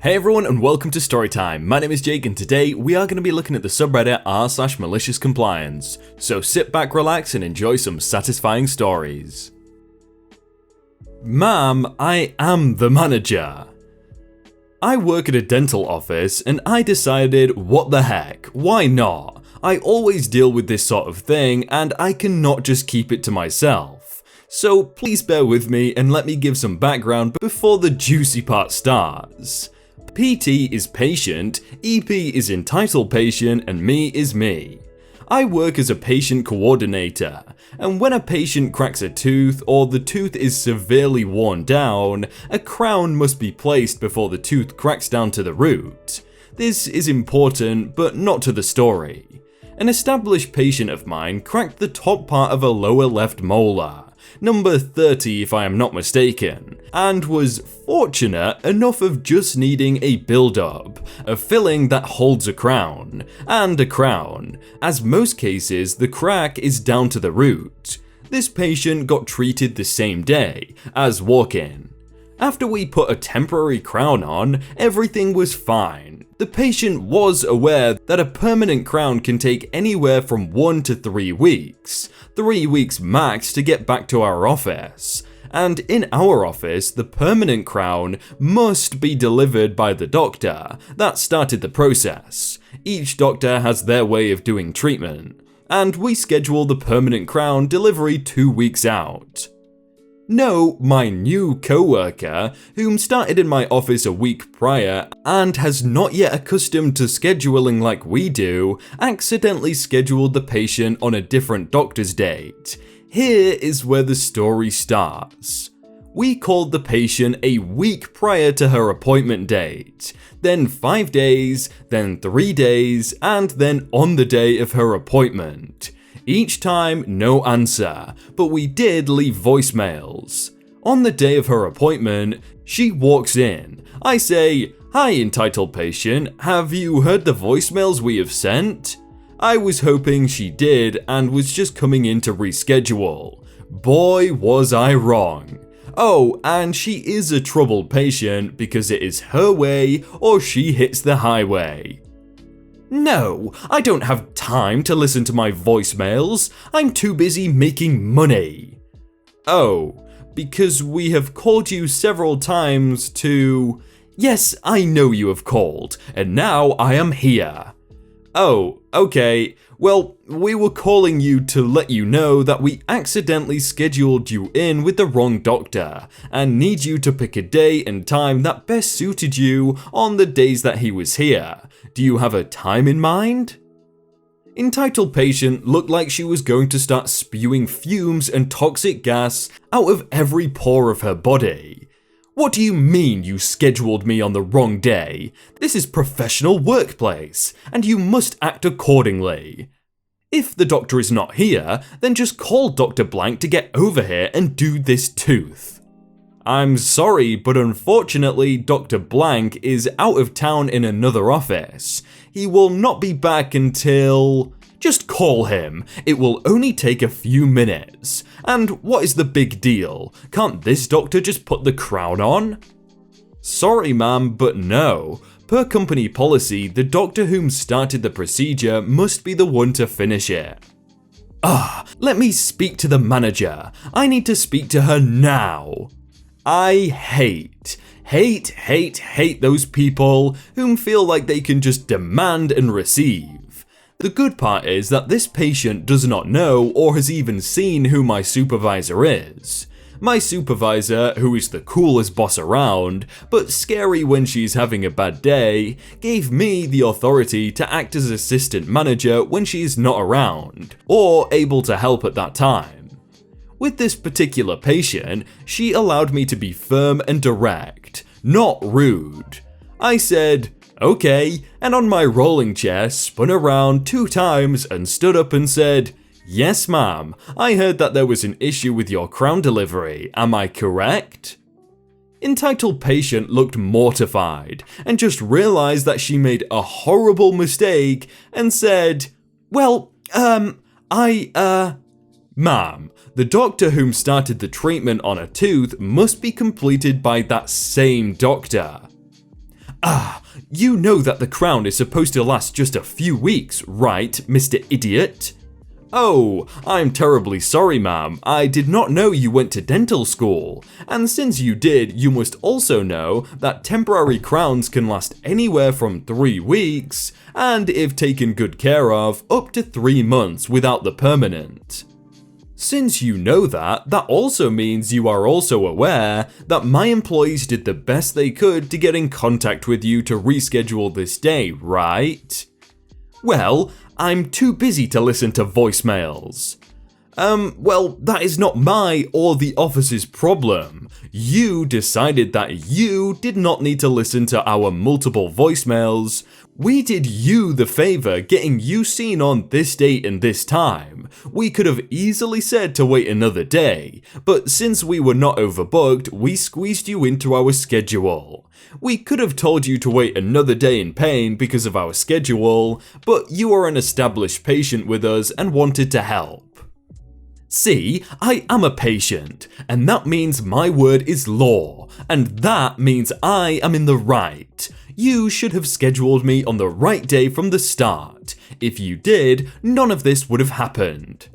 Hey everyone and welcome to Storytime. My name is Jake and today we are going to be looking at the subreddit r/maliciouscompliance. So sit back, relax and enjoy some satisfying stories. Ma'am, I am the manager. I work at a dental office and I decided, what the heck, why not? I always deal with this sort of thing and I cannot just keep it to myself. So please bear with me and let me give some background before the juicy part starts. PT is patient, EP is entitled patient, and me is me. I work as a patient coordinator, and when a patient cracks a tooth or the tooth is severely worn down, a crown must be placed before the tooth cracks down to the root. This is important, but not to the story. An established patient of mine cracked the top part of a lower left molar, number 30 if I am not mistaken, and was fortunate enough of just needing a build-up, a filling that holds a crown, and a crown. As most cases, the crack is down to the root. This patient got treated the same day as walk-in. After we put a temporary crown on, everything was fine. The patient was aware that a permanent crown can take anywhere from 1 to 3 weeks, 3 weeks max to get back to our office. And in our office, the permanent crown must be delivered by the doctor that started the process. Each doctor has their way of doing treatment, and we schedule the permanent crown delivery 2 weeks out. No, my new co-worker, whom started in my office a week prior and has not yet accustomed to scheduling like we do, accidentally scheduled the patient on a different doctor's date. Here is where the story starts. We called the patient a week prior to her appointment date, then 5 days, then 3 days, and then on the day of her appointment. Each time, no answer, but we did leave voicemails. On the day of her appointment, she walks in. I say, "Hi, entitled patient, have you heard the voicemails we have sent?" I was hoping she did and was just coming in to reschedule. Boy, was I wrong. Oh, and she is a troubled patient because it is her way or she hits the highway. No, I don't have time to listen to my voicemails. I'm too busy making money. Oh, because we have called you several times to... Yes, I know you have called, and now I am here. Oh, okay. Well, we were calling you to let you know that we accidentally scheduled you in with the wrong doctor and need you to pick a day and time that best suited you on the days that he was here. Do you have a time in mind? Entitled patient looked like she was going to start spewing fumes and toxic gas out of every pore of her body. What do you mean you scheduled me on the wrong day? This is professional workplace, and you must act accordingly. If the doctor is not here, then just call Dr. Blank to get over here and do this tooth. I'm sorry, but unfortunately Dr. Blank is out of town in another office. He will not be back until... Just call him. It will only take a few minutes. And what is the big deal? Can't this doctor just put the crown on? Sorry ma'am, but no. Per company policy, the doctor whom started the procedure must be the one to finish it. Let me speak to the manager. I need to speak to her now. I hate those people whom feel like they can just demand and receive. The good part is that this patient does not know or has even seen who my supervisor is. My supervisor, who is the coolest boss around, but scary when she's having a bad day, gave me the authority to act as assistant manager when she is not around, or able to help at that time. With this particular patient, she allowed me to be firm and direct, not rude. I said, "Okay," and on my rolling chair spun around 2 times and stood up and said, "Yes ma'am, I heard that there was an issue with your crown delivery, am I correct?" Entitled patient looked mortified and just realized that she made a horrible mistake and said, "Well, Ma'am, the doctor whom started the treatment on a tooth must be completed by that same doctor." You know that the crown is supposed to last just a few weeks, right, Mr. Idiot? Oh, I'm terribly sorry, ma'am. I did not know you went to dental school. And since you did, you must also know that temporary crowns can last anywhere from 3 weeks, and if taken good care of, up to 3 months without the permanent. Since you know that also means you are also aware that my employees did the best they could to get in contact with you to reschedule this day, right? Well, I'm too busy to listen to voicemails. Well, that is not my or the office's problem. You decided that you did not need to listen to our multiple voicemails. We did you the favor getting you seen on this date and this time. We could have easily said to wait another day, but since we were not overbooked, we squeezed you into our schedule. We could have told you to wait another day in pain because of our schedule, but you are an established patient with us and wanted to help. See, I am a patient, and that means my word is law, and that means I am in the right. You should have scheduled me on the right day from the start. If you did, none of this would have happened.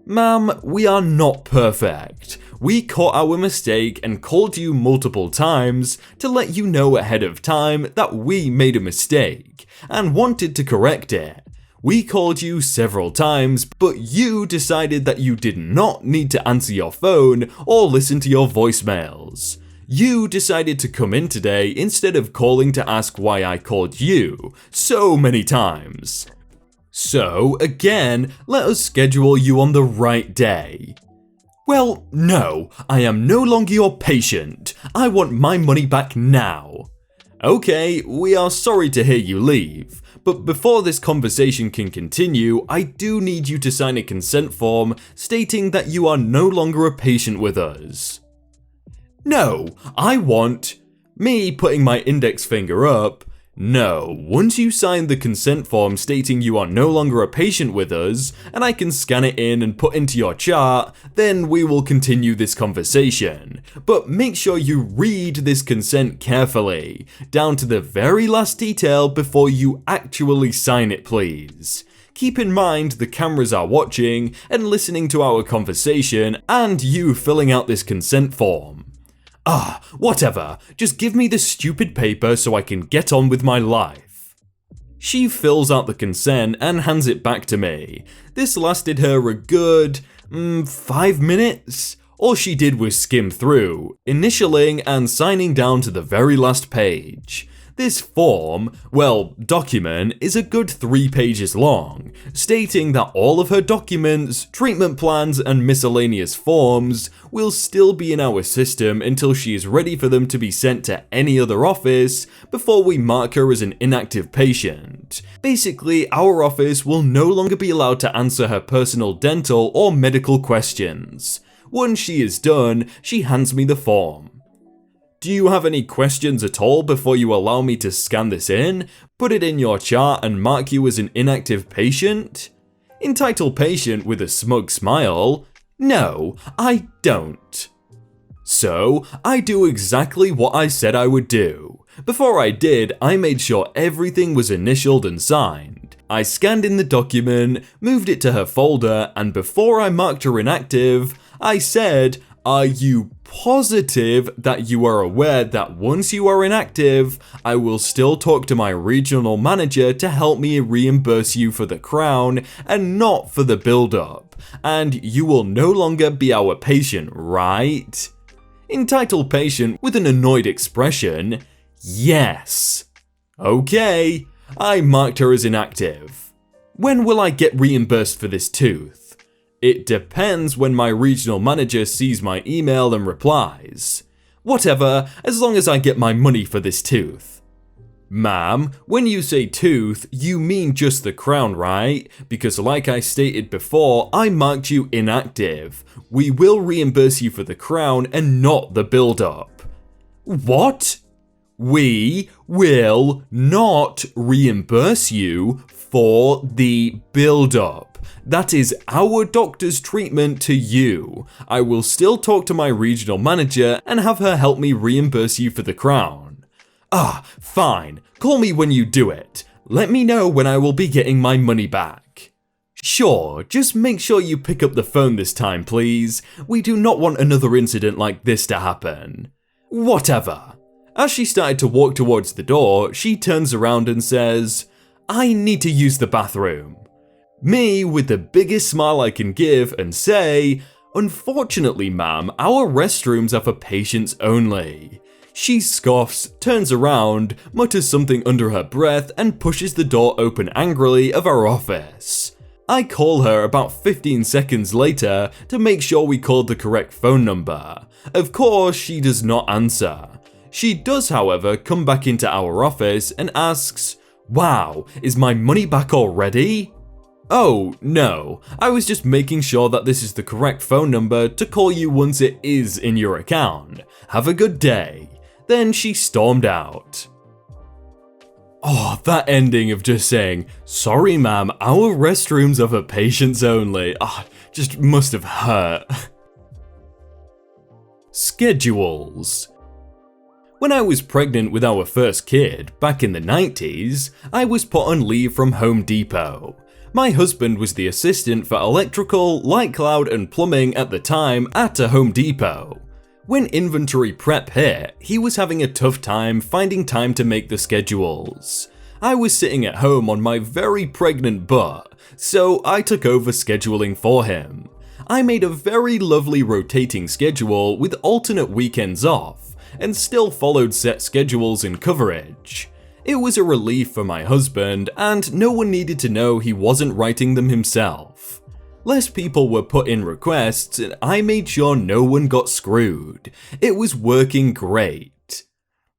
Ma'am, we are not perfect. We caught our mistake and called you multiple times to let you know ahead of time that we made a mistake and wanted to correct it. We called you several times, but you decided that you did not need to answer your phone or listen to your voicemails. You decided to come in today instead of calling to ask why I called you so many times. So, again, let us schedule you on the right day. Well, no, I am no longer your patient. I want my money back now. Okay, we are sorry to hear you leave. But before this conversation can continue, I do need you to sign a consent form stating that you are no longer a patient with us. No, I want me putting my index finger up. No, once you sign the consent form stating you are no longer a patient with us, and I can scan it in and put into your chart, then we will continue this conversation. But make sure you read this consent carefully, down to the very last detail before you actually sign it, please. Keep in mind the cameras are watching and listening to our conversation and you filling out this consent form. Whatever, just give me the stupid paper so I can get on with my life. She fills out the consent and hands it back to me. This lasted her a good, 5 minutes? All she did was skim through, initialing and signing down to the very last page. This document is a good 3 pages long, stating that all of her documents, treatment plans, and miscellaneous forms will still be in our system until she is ready for them to be sent to any other office before we mark her as an inactive patient. Basically, our office will no longer be allowed to answer her personal dental or medical questions. Once she is done, she hands me the form. Do you have any questions at all before you allow me to scan this in, put it in your chart and mark you as an inactive patient? Entitled patient with a smug smile. No, I don't. So, I do exactly what I said I would do. Before I did, I made sure everything was initialed and signed. I scanned in the document, moved it to her folder, and before I marked her inactive, I said, "Are you positive that you are aware that once you are inactive, I will still talk to my regional manager to help me reimburse you for the crown and not for the build-up, and you will no longer be our patient, right?" Entitled patient with an annoyed expression, yes. Okay, I marked her as inactive. When will I get reimbursed for this tooth? It depends when my regional manager sees my email and replies. Whatever, as long as I get my money for this tooth. Ma'am, when you say tooth, you mean just the crown, right? Because like I stated before, I marked you inactive. We will reimburse you for the crown and not the build-up. What? We will not reimburse you for the build-up. That is our doctor's treatment to you. I will still talk to my regional manager and have her help me reimburse you for the crown. Ah, fine, call me when you do it. Let me know when I will be getting my money back. Sure, just make sure you pick up the phone this time, please. We do not want another incident like this to happen. Whatever. As she started to walk towards the door, she turns around and says, I need to use the bathroom. Me, with the biggest smile I can give, and say, unfortunately, ma'am, our restrooms are for patients only. She scoffs, turns around, mutters something under her breath, and pushes the door open angrily of our office. I call her about 15 seconds later to make sure we called the correct phone number. Of course, she does not answer. She does, however, come back into our office and asks, wow, is my money back already? Oh, no, I was just making sure that this is the correct phone number to call you once it is in your account. Have a good day. Then she stormed out. Oh, that ending of just saying, sorry ma'am, our restrooms are for patients only. Just must have hurt. Schedules. When I was pregnant with our first kid, back in the 90s, I was put on leave from Home Depot. My husband was the assistant for electrical, light cloud and plumbing at the time at a Home Depot. When inventory prep hit, he was having a tough time finding time to make the schedules. I was sitting at home on my very pregnant butt, so I took over scheduling for him. I made a very lovely rotating schedule with alternate weekends off, and still followed set schedules and coverage. It was a relief for my husband, and no one needed to know he wasn't writing them himself. Less people were put in requests, and I made sure no one got screwed. It was working great.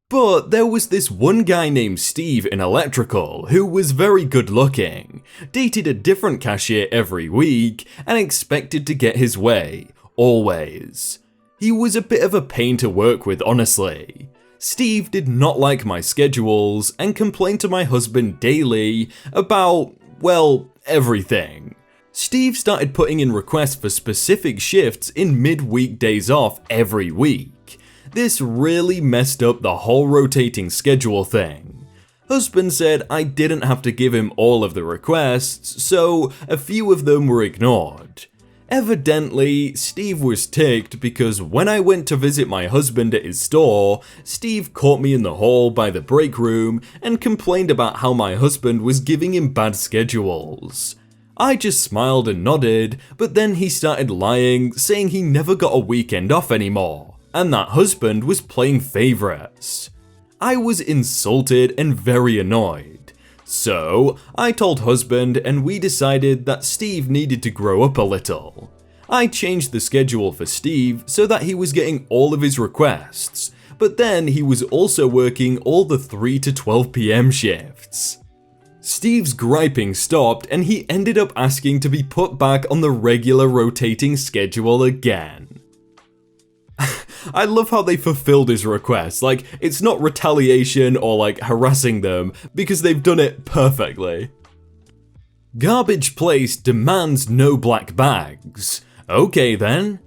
But there was this one guy named Steve in electrical who was very good looking, dated a different cashier every week, and expected to get his way, always. He was a bit of a pain to work with, honestly. Steve did not like my schedules and complained to my husband daily about, well, everything. Steve started putting in requests for specific shifts in mid-week days off every week. This really messed up the whole rotating schedule thing. Husband said I didn't have to give him all of the requests, so a few of them were ignored. Evidently, Steve was ticked because when I went to visit my husband at his store, Steve caught me in the hall by the break room and complained about how my husband was giving him bad schedules. I just smiled and nodded, but then he started lying, saying he never got a weekend off anymore, and that husband was playing favorites. I was insulted and very annoyed. So, I told husband and we decided that Steve needed to grow up a little. I changed the schedule for Steve so that he was getting all of his requests, but then he was also working all the 3 to 12 PM shifts. Steve's griping stopped and he ended up asking to be put back on the regular rotating schedule again. I love how they fulfilled his request, like it's not retaliation or like harassing them because they've done it perfectly. Garbage place demands no black bags. Okay then.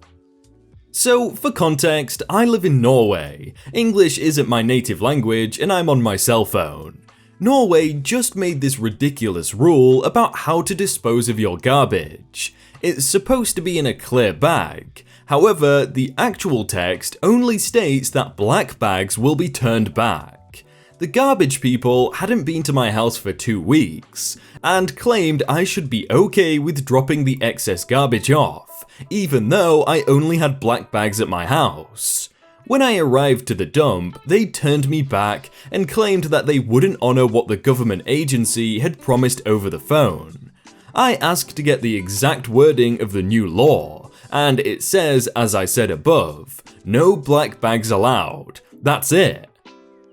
So for context, I live in Norway. English isn't my native language and I'm on my cell phone. Norway just made this ridiculous rule about how to dispose of your garbage. It's supposed to be in a clear bag. However, the actual text only states that black bags will be turned back. The garbage people hadn't been to my house for 2 weeks, and claimed I should be okay with dropping the excess garbage off, even though I only had black bags at my house. When I arrived to the dump, they turned me back and claimed that they wouldn't honor what the government agency had promised over the phone. I asked to get the exact wording of the new law, and it says, as I said above, no black bags allowed. That's it.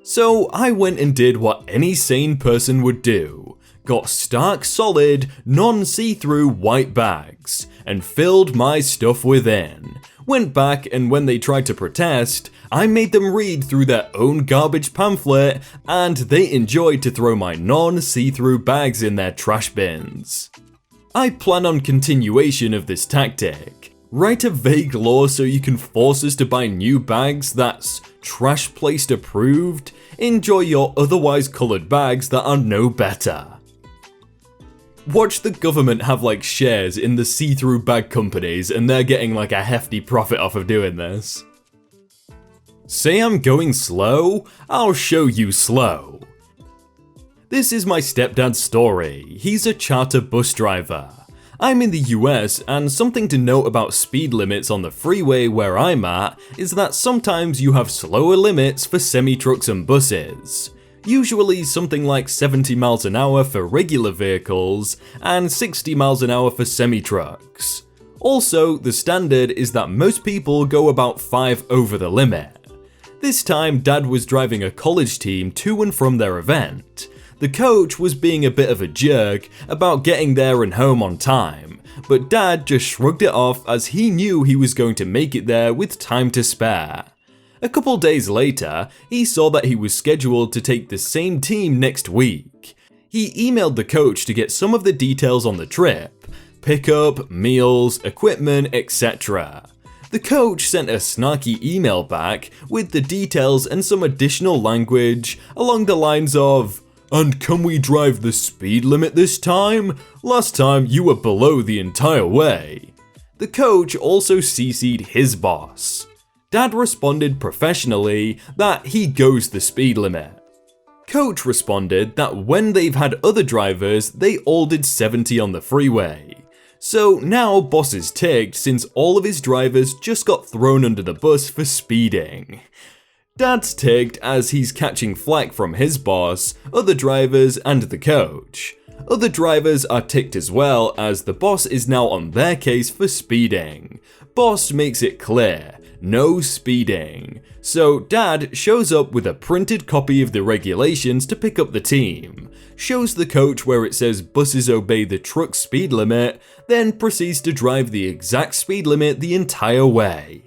So I went and did what any sane person would do. Got stark solid, non-see-through white bags, and filled my stuff within. Went back and when they tried to protest, I made them read through their own garbage pamphlet, and they enjoyed to throw my non-see-through bags in their trash bins. I plan on continuation of this tactic, Write a vague law so you can force us to buy new bags that's trash placed approved. Enjoy your otherwise coloured bags that are no better. Watch the government have like shares in the see-through bag companies and they're getting like a hefty profit off of doing this. Say I'm going slow? I'll show you slow. This is my stepdad's story. He's a charter bus driver. I'm in the US, and something to note about speed limits on the freeway where I'm at is that sometimes you have slower limits for semi-trucks and buses. Usually something like 70 miles an hour for regular vehicles and 60 miles an hour for semi-trucks. Also, the standard is that most people go about 5 over the limit. This time, Dad was driving a college team to and from their event. The coach was being a bit of a jerk about getting there and home on time, but Dad just shrugged it off as he knew he was going to make it there with time to spare. A couple days later, he saw that he was scheduled to take the same team next week. He emailed the coach to get some of the details on the trip: pickup, meals, equipment, etc. The coach sent a snarky email back with the details and some additional language along the lines of, "And can we drive the speed limit this time? Last time you were below the entire way." The coach also CC'd his boss. Dad responded professionally that he goes the speed limit. Coach responded that when they've had other drivers, they all did 70 on the freeway. So now boss is ticked since all of his drivers just got thrown under the bus for speeding. Dad's ticked as he's catching flack from his boss, other drivers, and the coach. Other drivers are ticked as well as the boss is now on their case for speeding. Boss makes it clear, no speeding. So Dad shows up with a printed copy of the regulations to pick up the team, shows the coach where it says buses obey the truck speed limit, then proceeds to drive the exact speed limit the entire way.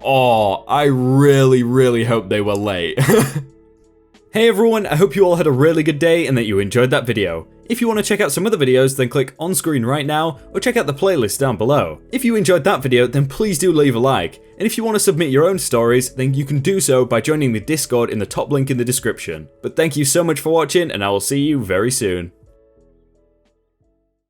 Oh, I really hope they were late. Hey everyone, I hope you all had a really good day and that you enjoyed that video. If you want to check out some other videos, then click on screen right now, or check out the playlist down below. If you enjoyed that video, then please do leave a like. And if you want to submit your own stories, then you can do so by joining the Discord in the top link in the description. But thank you so much for watching, and I will see you very soon.